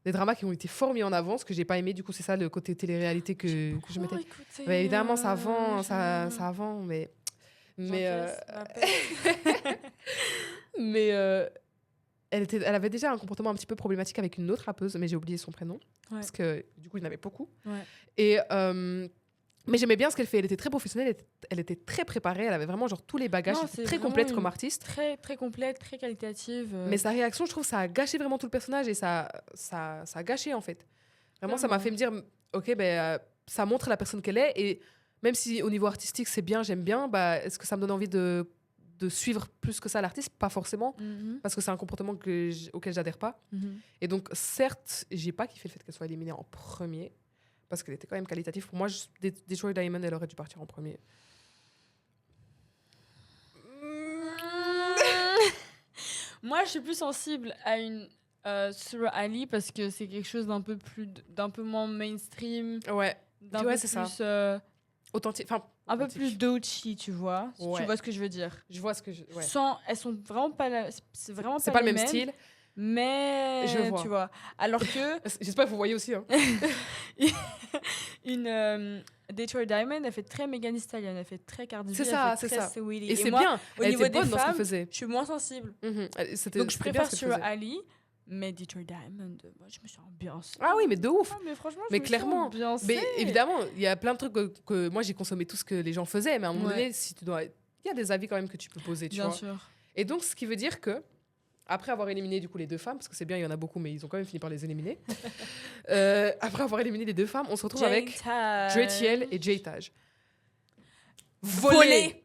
Des dramas qui ont été fort mis en avant, ce que j'ai pas aimé. Du coup, c'est ça le côté télé-réalité que je mettais. Ouais, évidemment, ça vend, ça vend, mais elle avait déjà un comportement un petit peu problématique avec une autre rappeuse, mais j'ai oublié son prénom parce que du coup, il y en avait beaucoup. Ouais. Et mais j'aimais bien ce qu'elle fait. Elle était très professionnelle, elle était très préparée, elle avait vraiment genre tous les bagages, très complète comme artiste. Très très complète, très qualitative. Mais sa réaction, je trouve, ça a gâché vraiment tout le personnage et ça a gâché en fait. Vraiment, ça m'a fait me dire, ok, ça montre la personne qu'elle est et même si au niveau artistique c'est bien, j'aime bien, est-ce que ça me donne envie de suivre plus que ça l'artiste? Pas forcément, parce que c'est un comportement auquel j'adhère pas. Et donc, certes, j'ai pas kiffé le fait qu'elle soit éliminée en premier. Parce qu'elle était quand même qualitative. Pour moi, Detroit Diamond, elle aurait dû partir en premier. Moi, je suis plus sensible à une Surah Ali parce que c'est quelque chose d'un peu moins mainstream. Ouais. D'un peu c'est plus... authentique. Un peu plus Doechii, tu vois. Si tu vois ce que je veux dire. Je vois ce que je... Ouais. Elles sont vraiment pas... C'est vraiment pas le même style. Mais je vois. Tu vois, alors que j'espère que vous voyez aussi une Detroit Diamond, elle fait très Megan Thee Stallion, elle fait très Cardi B, c'est ça. Saweetie. Et c'est moi, bien, au niveau des femmes, dans ce qu'elle faisait. Je suis moins sensible. Donc je préfère sur Ali, mais Detroit Diamond, moi je me suis ambiancée. Ah oui, mais de ouf. Mais franchement, mais clairement, mais évidemment, il y a plein de trucs que moi j'ai consommé tout ce que les gens faisaient, mais à un moment donné, il y a des avis quand même que tu peux poser, tu vois. Bien sûr. Et donc ce qui veut dire que après avoir éliminé du coup les deux femmes, parce que c'est bien, il y en a beaucoup, mais ils ont quand même fini par les éliminer. Après avoir éliminé les deux femmes, on se retrouve avec Dre TL et J-Taj. Voler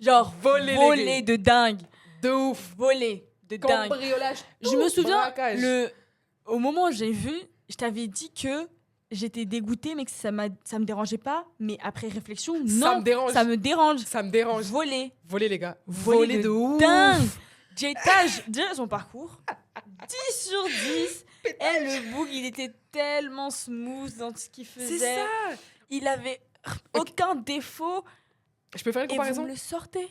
Genre voler de dingue. De ouf. Voler de dingue. Cambriolage. Je me souviens, au moment où j'ai vu, je t'avais dit que j'étais dégoûtée, mais que ça me dérangeait pas. Mais après réflexion, non, ça me dérange. Voler, les gars. Voler de ouf. Dingue. J-Taj, déjà son parcours, 10 sur 10. Et le book, il était tellement smooth dans ce qu'il faisait. C'est ça. Il avait aucun défaut. Je peux faire une comparaison? Et vous me le sortez.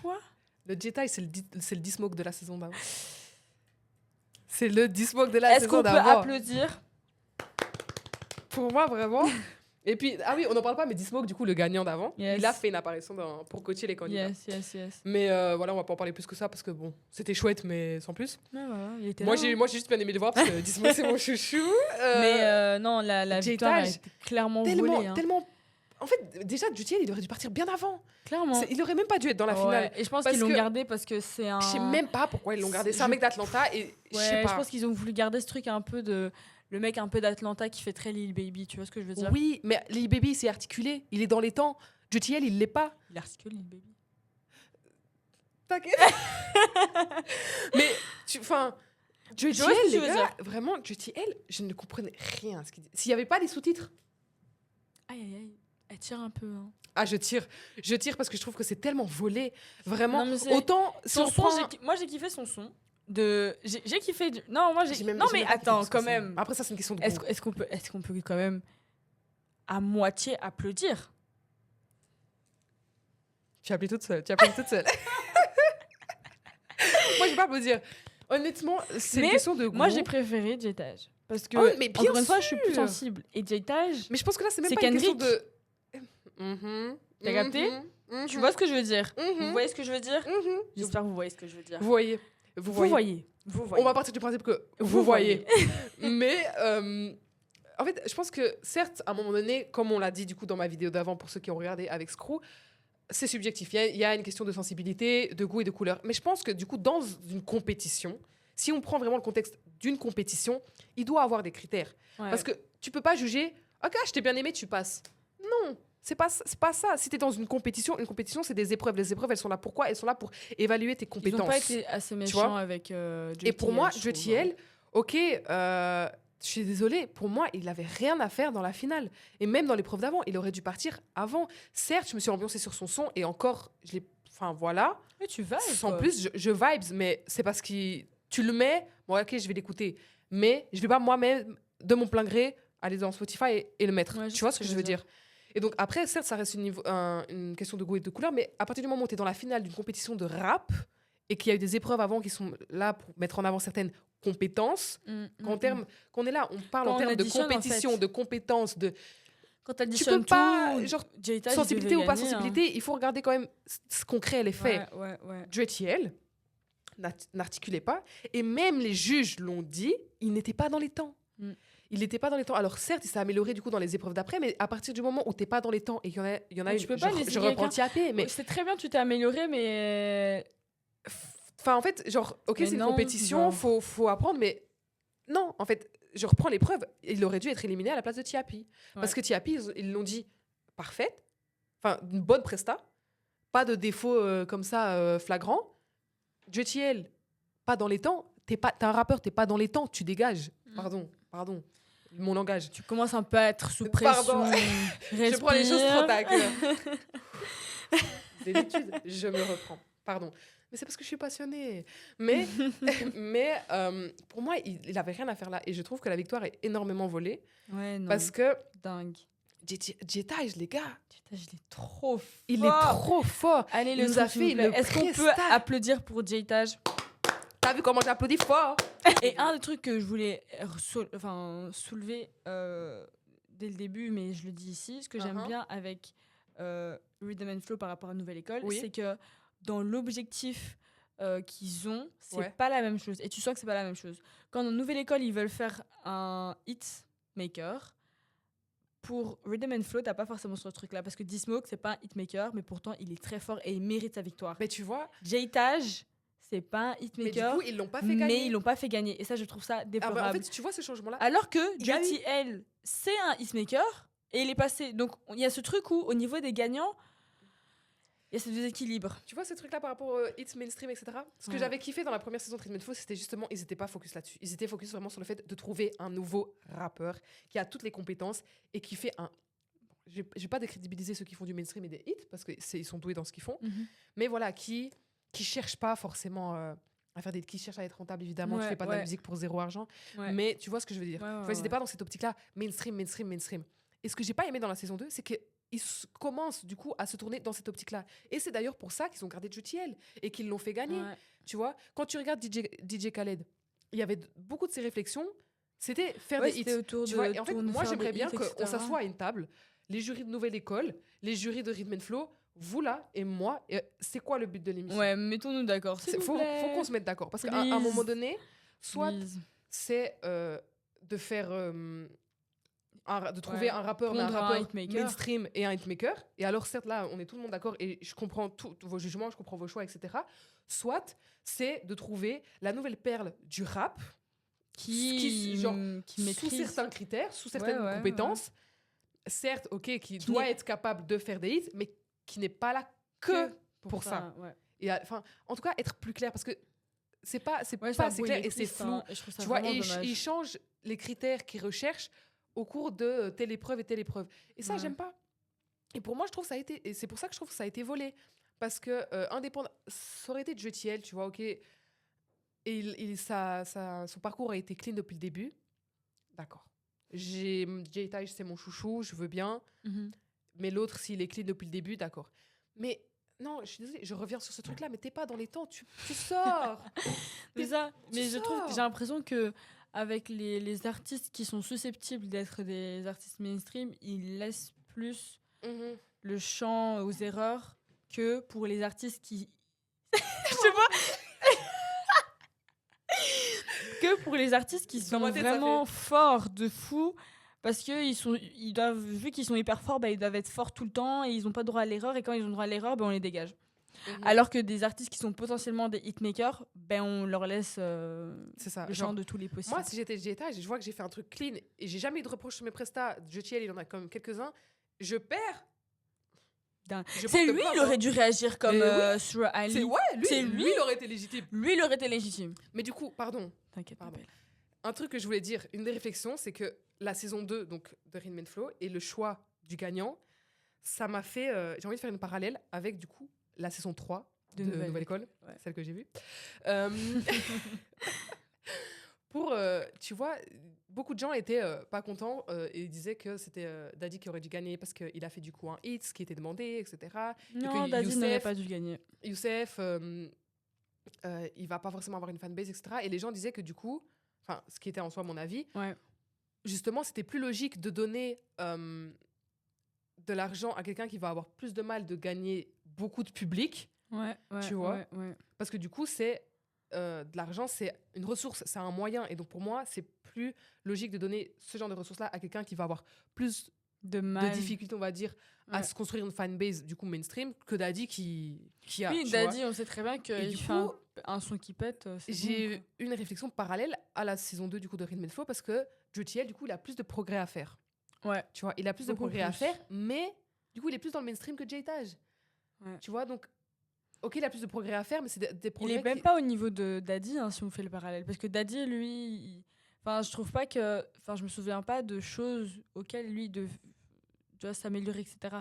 Quoi? Le J-Taj, c'est le D-Smoke de la saison d'avant. C'est le D-Smoke de la saison d'avant. Est-ce qu'on peut applaudir? Pour moi, vraiment, Et puis, ah oui, on n'en parle pas, mais Dismoke, du coup, le gagnant d'avant, Yes. il a fait une apparition pour coacher les candidats. Yes. Mais voilà, on va pas en parler plus que ça parce que bon, c'était chouette, mais sans plus. Ouais, voilà, il était Moi, là, j'ai juste bien aimé le voir parce que Dismoke, c'est mon chouchou. Mais non, la victoire a J-Taj, été clairement tellement, volée. Hein. tellement. En fait, déjà, JTL, il aurait dû partir bien avant. Clairement. Il aurait même pas dû être dans la Ouais, finale. et je pense Parce qu'ils l'ont que- gardé parce que c'est un. Je sais même pas pourquoi ils l'ont gardé. C'est un mec d'Atlanta et je sais Ouais, pas. je pense qu'ils ont voulu garder ce truc un peu de. Le mec un peu d'Atlanta qui fait très Lil Baby, tu vois ce que je veux dire? Oui, mais Lil Baby, il s'est articulé. Il est dans les temps. JTL, il l'est pas. Il articule Lil Baby. T'inquiète. Mais, enfin, Je vois ce JTL, que tu les veux gars, dire. vraiment, JTL, je ne comprenais rien à ce qu'il dit. S'il y avait pas les sous-titres, Aïe. Elle tire un peu. Hein. ah, je tire parce que je trouve que c'est tellement volé. Vraiment, Non, mais c'est- autant si Son on son, prend... moi j'ai kiffé son son. J'ai kiffé. Non, moi j'ai. Non, mais même pas attends, kiffé ce quand que c'est. même. Après, ça, c'est une question de Est-ce goût. qu'on peut quand même à moitié applaudir? Tu as appelé toute seule. Moi, je vais pas vous dire. Honnêtement, c'est Mais une question de goût. Moi j'ai préféré J-Taj. Parce que, Oh, mais bien encore une fois, je suis plus sûr. sensible. Et J-Taj, Mais je pense que là, c'est même C'est pas une question Kendrick. de... Mhm, T'as capté? Tu vois ce que je veux dire? Vous voyez ce que je veux dire? J'espère que vous voyez ce que je veux dire. Vous voyez. Vous voyez. On va partir du principe que vous voyez. Mais en fait, je pense que certes, à un moment donné, comme on l'a dit du coup dans ma vidéo d'avant pour ceux qui ont regardé avec Screw, c'est subjectif. Il y a une question de sensibilité, de goût et de couleur. Mais je pense que du coup, dans une compétition, si on prend vraiment le contexte d'une compétition, il doit avoir des critères. Ouais. Parce que tu peux pas juger, ok, je t'ai bien aimé, tu passes. Non, c'est pas ça. Si tu es dans une compétition, c'est des épreuves. Les épreuves, elles sont là pourquoi? Elles sont là pour évaluer tes Ils compétences. n'ont pas été assez vois méchants avec JTL. Et pour moi, je trouve, JTL, hein. ok, je suis désolée, pour moi, il n'avait rien à faire dans la finale. Et même dans l'épreuve d'avant, il aurait dû partir avant. Certes, je me suis ambiancée sur son son et encore, je l'ai. Enfin, voilà. Mais tu vas. En plus, je vibes, mais c'est parce que tu le mets, bon, ok, je vais l'écouter. Mais je vais pas moi-même, de mon plein gré, aller dans Spotify et le mettre. Ouais, je tu vois sais ce que je veux dire? Et donc, après, certes, ça reste une question de goût et de couleur, mais à partir du moment où tu es dans la finale d'une compétition de rap et qu'il y a eu des épreuves avant qui sont là pour mettre en avant certaines compétences, qu'on est là, on parle Quand en on termes de additionne, en compétition, fait. de compétences, de Quand tu tu peux pas, tout, genre, J-Taj, sensibilité il ou devait pas gagner, sensibilité, il faut regarder quand même ce concret, les faits. Ouais. JTL n'articulait pas. Et même les juges l'ont dit, il n'était pas dans les temps. Il n'était pas dans les temps. Alors certes, il s'est amélioré du coup dans les épreuves d'après, mais à partir du moment où tu n'es pas dans les temps et qu'il y en a Tu peux pas laisser je reprends quelqu'un- TAP, mais C'est très bien, tu t'es amélioré, mais. enfin en fait, genre, ok, Mais c'est une non, compétition, genre. faut apprendre, mais non, en fait, je reprends l'épreuve. Il aurait dû être éliminé à la place de Tiapi. Parce que Tiapi, ils l'ont dit parfaite, enfin, une bonne presta, pas de défaut comme ça flagrant. JTL, pas dans les temps, t'es un rappeur, t'es pas dans les temps, tu dégages. Pardon, mon langage. Tu commences un peu à être sous pression. Pardon. Je prends les choses trop tac. D'habitude, je me reprends. Pardon. Mais c'est parce que je suis passionnée. Mais pour moi, il avait rien à faire là. Et je trouve que la victoire est énormément volée. Ouais, non. Parce que Dingue. J-Taj, les gars, J-Taj, il est trop fort. il est trop fort. Allez, Il nous a fait le Est-ce qu'on peut prestat. applaudir pour J-Taj? T'as vu comment j'applaudis fort? Et un des trucs que je voulais soulever dès le début, mais je le dis ici, ce que j'aime bien avec Rhythm and Flow par rapport à Nouvelle École, c'est que dans l'objectif qu'ils ont, c'est pas la même chose. Et tu sens que c'est pas la même chose. Quand dans Nouvelle École, ils veulent faire un hit maker, pour Rhythm and Flow, t'as pas forcément ce truc-là. Parce que Dismoke, c'est pas un hit maker, mais pourtant, il est très fort et il mérite sa victoire. Mais tu vois, J-Taj, c'est pas un hitmaker, mais du coup, ils l'ont pas fait gagner. mais ils l'ont pas fait gagner. Et ça, je trouve ça déplorable. En fait, tu vois ce changement-là. Alors que Il y a eu- JTL, c'est un hitmaker et il est passé. Donc, il y a ce truc où, au niveau des gagnants, il y a ce déséquilibre. Tu vois ce truc-là par rapport aux hits mainstream, etc. Ce que j'avais kiffé dans la première saison de Rhythm and Flow, c'était justement, ils n'étaient pas focus là-dessus. Ils étaient focus vraiment sur le fait de trouver un nouveau rappeur qui a toutes les compétences et qui fait un... Je vais pas décrédibiliser ceux qui font du mainstream et des hits, parce qu'ils sont doués dans ce qu'ils font. Mais voilà, qui cherchent pas forcément à faire des... Qui cherchent à être rentable, évidemment. Tu fais pas de la musique pour zéro argent. Mais tu vois ce que je veux dire. Ils n'étaient pas dans cette optique-là, mainstream. Et ce que j'ai pas aimé dans la saison 2, c'est que ils commencent du coup à se tourner dans cette optique-là. Et c'est d'ailleurs pour ça qu'ils ont gardé JTL et qu'ils l'ont fait gagner. Tu vois, quand tu regardes DJ Khaled, il y avait beaucoup de ses réflexions, c'était faire des hits. Autour tu vois, et en fait, moi j'aimerais bien qu'on s'assoie à une table les jurys de Nouvelle École, les jurys de Rhythm and Flow, vous là et moi, c'est quoi le but de l'émission? Ouais, mettons-nous d'accord. Faut qu'on se mette d'accord. Parce qu'à un moment donné, soit c'est de faire. De trouver un rappeur, mais un rappeur mainstream et un hitmaker. Et alors, certes, là, on est tout le monde d'accord et je comprends tous vos jugements, je comprends vos choix, etc. Soit c'est de trouver la nouvelle perle du rap qui maîtrise sous certains critères, sous certaines compétences. Certes, ok, qui doit être capable de faire des hits, mais qui n'est pas là que pour ça. Ouais. Et en tout cas, être plus clair, parce que c'est pas assez clair et c'est flou. Tu vois, et ils changent les critères qu'ils recherchent au cours de telle épreuve et telle épreuve. Et ça, j'aime pas. Et pour moi, je trouve que ça a été... Et c'est pour ça que je trouve que ça a été volé. Parce que, indépendant... Ça aurait été de Jotiel, tu vois, ok. Et son parcours a été clean depuis le début. D'accord. J-Tage, c'est mon chouchou, je veux bien. Mais l'autre, s'il est clean depuis le début, d'accord. Mais... Non, je suis désolée, je reviens sur ce truc-là, mais t'es pas dans les temps, tu sors. C'est ça. Mais je trouve que j'ai l'impression que avec les artistes qui sont susceptibles d'être des artistes mainstream, ils laissent plus le champ aux erreurs que pour les artistes qui... Je sais pas. Que pour les artistes qui sont vraiment forts de fou. Parce que vu qu'ils sont hyper forts, ils doivent être forts tout le temps et ils n'ont pas droit à l'erreur. Et quand ils ont droit à l'erreur, on les dégage. Alors que des artistes qui sont potentiellement des hitmakers, on leur laisse le champ de tous les possibles. Moi, si j'étais J-Tage, je vois que j'ai fait un truc clean et j'ai jamais eu de reproche sur mes prestats. Jotiel, il en a quand même quelques-uns. Je perds. C'est lui, il aurait dû réagir comme sur Ali. Lui, il aurait été légitime. Lui, il aurait été légitime. Mais du coup, pardon. T'inquiète pas. Un truc que je voulais dire, une des réflexions, c'est que la saison 2 donc, de Rhythm and Flow et le choix du gagnant, ça m'a fait... j'ai envie de faire une parallèle avec, du coup, la saison 3 de Nouvelle École, celle que j'ai vue. Tu vois, beaucoup de gens étaient pas contents et disaient que c'était Daddy qui aurait dû gagner parce qu'il a fait du coup un hit, ce qui était demandé, etc. Non, Daddy n'aurait pas dû gagner. Youssef, il va pas forcément avoir une fanbase, etc. Et les gens disaient que du coup, ce qui était en soi mon avis, justement, c'était plus logique de donner de l'argent à quelqu'un qui va avoir plus de mal de gagner beaucoup de public, tu vois. Parce que du coup, c'est de l'argent, c'est une ressource, c'est un moyen. Et donc, pour moi, c'est plus logique de donner ce genre de ressources-là à quelqu'un qui va avoir plus de difficultés, on va dire, à se construire une fanbase, du coup, mainstream, que Daddy qui a... Oui, Daddy, on sait très bien qu'il fait un son qui pète. J'ai eu une réflexion parallèle à la saison 2, du coup, de Rhythm and Flow, parce que Jotiel, du coup, il a plus de progrès à faire. Ouais. Tu vois, il a plus de progrès à faire, mais du coup, il est plus dans le mainstream que J-Tage. Tu vois, donc... Ok, il a plus de progrès à faire, mais c'est des progrès... Il est même pas au niveau de Daddy, si on fait le parallèle. Parce que Daddy, lui... je trouve pas que... je me souviens pas de choses auxquelles lui doit s'améliorer, etc.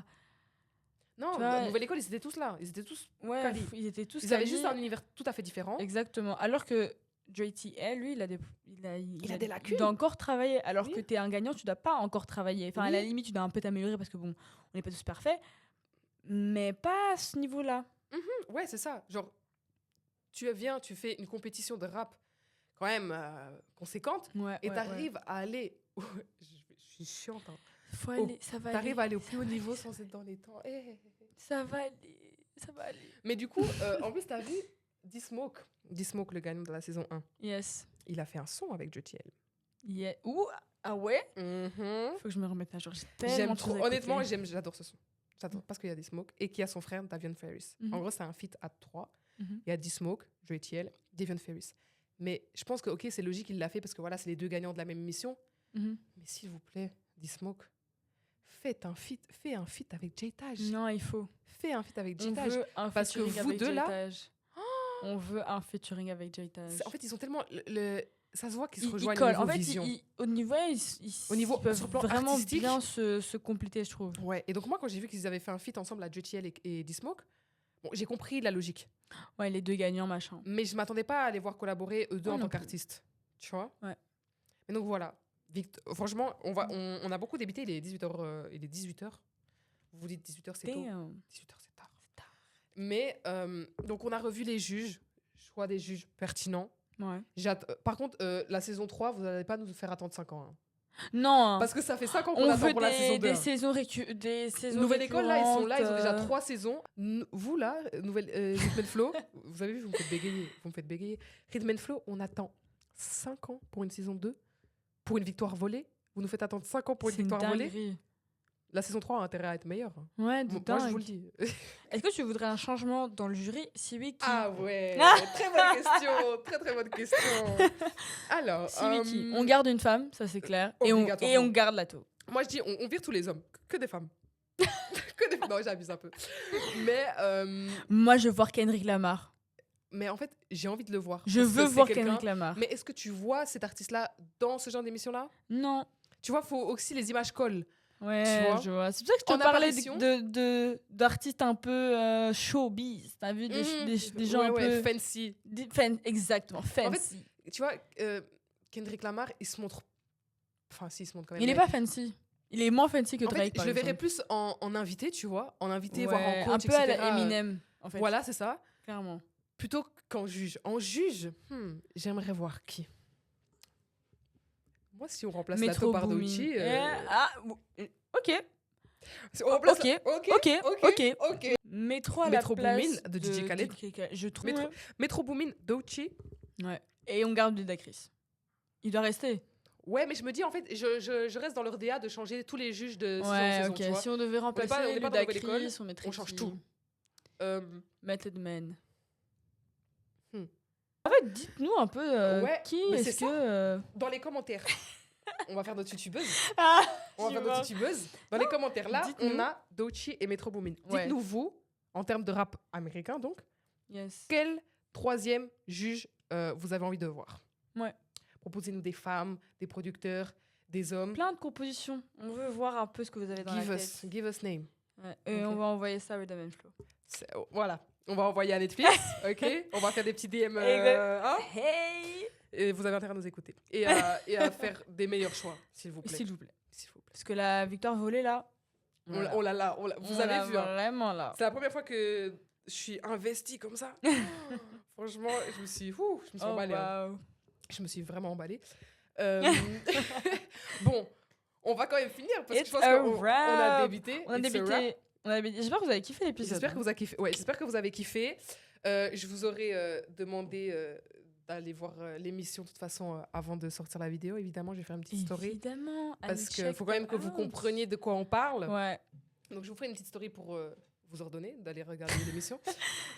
Non, la Nouvelle École, ils étaient tous là. Ils étaient tous quali. Ils étaient tous Ils avaient juste un univers tout à fait différent. Exactement. Alors que JTL, lui, il a des lacunes. Il doit encore travailler. Alors que t'es un gagnant, tu dois pas encore travailler. À la limite, tu dois un peu t'améliorer parce que on n'est pas tous parfaits. Mais pas à ce niveau-là. Ouais, c'est ça. Genre, tu fais une compétition de rap quand même conséquente et t'arrives à aller... je suis chiante. T'arrives à aller au plus haut niveau sans être dans les temps. Ça va aller. Mais du coup, en plus, t'as vu D-Smoke, le gagnant de la saison 1. Yes. Il a fait un son avec Jotiel. Yeah. Ouh, ah ouais? Faut que je me remette à jour. J'aime trop. Honnêtement, j'adore ce son. Parce qu'il y a D-Smoke et qu'il y a son frère Davion Ferris. En gros, c'est un feat à 3. Il y a D-Smoke, Jotiel, Davion Ferris. Mais je pense que, ok, c'est logique qu'il l'a fait parce que voilà, c'est les deux gagnants de la même émission. Mais s'il vous plaît, D-Smoke, fais un feat avec J-Tage. Non, il faut. Fais un feat avec J-Tage. Parce que vous deux là... On veut un featuring avec J-Tage. En fait, ils ont tellement... Ça se voit qu'ils se rejoignent au niveau vision. Au niveau, ils peuvent vraiment bien se compléter, je trouve. Ouais, et donc moi, quand j'ai vu qu'ils avaient fait un feat ensemble à Jotiel et D-Smoke, j'ai compris la logique. Ouais, les deux gagnants, machin. Mais je m'attendais pas à les voir collaborer eux deux en tant qu'artistes. Tu vois? Ouais. Et donc voilà. Franchement, on a beaucoup débuté, il est 18h. Vous dites 18h, c'est tôt. 18h, c'est tard. Mais, donc on a revu les juges. Choix des juges pertinents. Ouais. Par contre, la saison 3, vous n'allez pas nous faire attendre 5 ans. Hein. Non. Parce que ça fait 5 ans qu'on On attend veut pour la saison 2. des saisons Nouvelle école, là, ils sont là, ils ont déjà récurrentes. 3 saisons. Vous, là, nouvelle Rhythm and Flow, vous avez vu, vous me faites bégayer. Rhythm and Flow, on attend 5 ans pour une saison 2, pour une victoire volée. Vous nous faites attendre 5 ans pour une C'est une victoire volée. dinguerie. La saison 3 a intérêt à être meilleure. Ouais, de Moi, dingue. je vous le dis. Est-ce que tu voudrais un changement dans le jury? Si oui, qui? Ah ouais, très bonne question, très bonne question. Alors, Si oui, qui? On garde une femme, ça c'est clair. Et Obligatoirement. on garde la taupe. moi je dis, on vire tous les hommes, que des femmes. Que des... Non, j'abuse un peu. Moi, je veux voir Kendrick Lamar. Mais en fait, j'ai envie de le voir. Je parce que veux c'est voir quelqu'un- Kendrick Lamar. Mais est-ce que tu vois cet artiste-là dans ce genre d'émission-là? Non. Tu vois, faut aussi les images collent. Ouais, Tu vois je vois. C'est pour ça que je En te parlais apparition d'artistes un peu showbiz. T'as vu des gens un peu... fancy. Exactement, fancy. Tu vois, Kendrick Lamar, il se montre... Enfin, si, il se montre quand même. Il est mais- pas fancy. Il est moins fancy que En Drake, fait, par je le verrais exemple. plus en invité, tu vois. En invité, Ouais, voir en coach, un peu à etc. la Eminem, en fait. Voilà, c'est ça. Clairement. Plutôt qu'en juge. En juge, j'aimerais voir qui. Moi, si on remplace la Metro par Boomin. Doechii, ok. si on remplace Ok. Metro à Metro la place Boomin de DJ Khaled. Je trouve. Metro Boomin, Doechii. Ouais. Et on garde Ludacris. Il doit rester. Ouais, mais je me dis, en fait, je reste dans leur DA de changer tous les juges de saison en Ouais, saison, ok. tu vois. Si on devait remplacer on est pas dans la nouvelle Ludacris, école, on mettrait on change qui? tout. Method Man. Hmm. En fait, dites-nous un peu Ouais, qui mais est-ce c'est que... Dans les commentaires, on va faire notre youtubeuse. Ah, On va faire notre youtubeuse. Dans les commentaires, là, dites-nous. on a Doechii et Metro Boomin. Ouais. Dites-nous, vous, en termes de rap américain, donc, Yes. quel troisième juge vous avez envie de voir? Ouais. Proposez-nous des femmes, des producteurs, des hommes. Plein de compositions. On veut voir un peu ce que vous avez dans la tête. Give us name. Ouais. Et Ok. on va envoyer ça à Rhythm and Flow. Voilà. On va envoyer à Netflix, ok? On va faire des petits DM. Hein? Hey! Et vous avez intérêt à nous écouter. Et à faire des meilleurs choix, s'il vous plaît. S'il vous plaît. S'il vous plaît. Parce que la victoire volée, là... On l'a là. Vous On avez l'a vu, hein? vraiment là. C'est la première fois que je suis investie comme ça. Franchement, je me suis emballée. Hein. Wow. Je me suis vraiment emballée. Bon, on va quand même finir parce que je pense qu'on a débuté. On a It's a wrap. débuté. J'espère que vous avez kiffé l'épisode. J'espère que vous avez kiffé. Ouais, j'espère que vous avez kiffé. Je vous aurais demandé d'aller voir l'émission de toute façon avant de sortir la vidéo. Évidemment, je vais faire une petite story. Évidemment. Parce qu'il faut quand même que vous compreniez de quoi on parle. Ouais. Donc, je vous ferai une petite story pour vous ordonner d'aller regarder l'émission.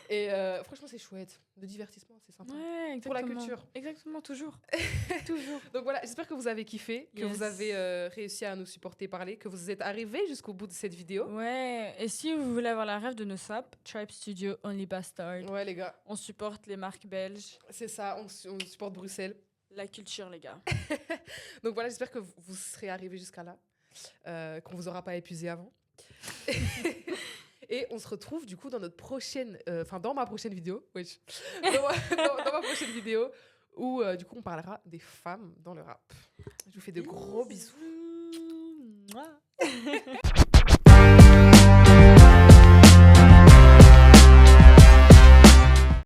Et franchement, c'est chouette. De divertissement, c'est sympa. Ouais, exactement. Pour la culture. Exactement, toujours. Toujours. Donc voilà, j'espère que vous avez kiffé, que Yes. vous avez réussi à nous supporter parler, que vous êtes arrivés jusqu'au bout de cette vidéo. Ouais, et si vous voulez avoir la rêve de nos saps, Tribe Studio, Only Bastard. Ouais, les gars, On supporte les marques belges, c'est ça, on supporte Bruxelles. la culture, les gars. Donc voilà, j'espère que vous serez arrivés jusqu'à là, qu'on vous aura pas épuisé avant. Et on se retrouve du coup dans notre prochaine, dans ma prochaine vidéo, wesh. dans ma prochaine vidéo, où du coup on parlera des femmes dans le rap. Je vous fais de gros bisous. Mouah.